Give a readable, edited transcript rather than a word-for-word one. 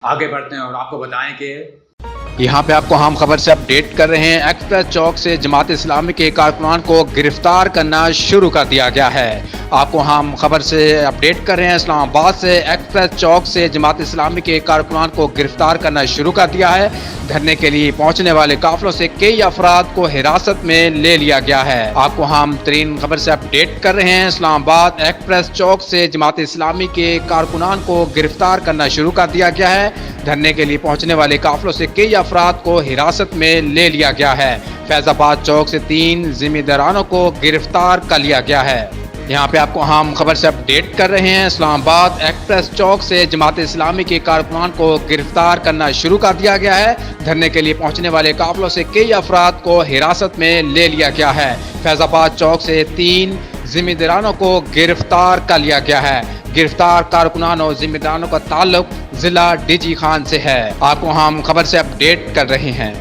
آگے بڑھتے ہیں اور آپ کو بتائیں کہ یہاں پہ آپ کو ہم خبر سے اپڈیٹ کر رہے ہیں۔ ایکسپریس چوک سے جماعت اسلامی کے کارکنان کو گرفتار کرنا شروع کر دیا گیا ہے۔ آپ کو ہم خبر سے اپڈیٹ کر رہے ہیں۔ اسلام آباد سے ایکسپریس چوک سے جماعت اسلامی کے کارکنان کو گرفتار کرنا شروع کر دیا ہے۔ دھرنے کے لیے پہنچنے والے قافلوں سے کئی افراد کو حراست میں لے لیا گیا ہے۔ آپ کو ہم ترین خبر سے اپڈیٹ کر رہے ہیں۔ اسلام آباد ایکسپریس چوک سے جماعت اسلامی کے کارکنان کو گرفتار کرنا شروع کر دیا گیا ہے۔ دھرنے کے لیے پہنچنے والے قافلوں سے کئی افراد کو حراست میں لے لیا گیا ہے۔ فیض آباد چوک سے 3 ذمہ دارانوں کو گرفتار کر لیا گیا ہے۔ یہاں پہ آپ کو ہم خبر سے اپڈیٹ کر رہے ہیں۔ اسلام آباد ایکسپریس چوک سے جماعت اسلامی کے کارکنان کو گرفتار کرنا شروع کر دیا گیا ہے۔ دھرنے کے لیے پہنچنے والے قافلوں سے کئی افراد کو حراست میں لے لیا گیا ہے۔ فیض آباد چوک سے 3 ذمہ دارانوں کو گرفتار کر لیا گیا ہے۔ گرفتار کارکنان اور ذمہ دارانوں کا تعلق ضلع ڈی جی خان سے ہے۔ آپ کو ہم خبر سے اپڈیٹ کر رہے ہیں۔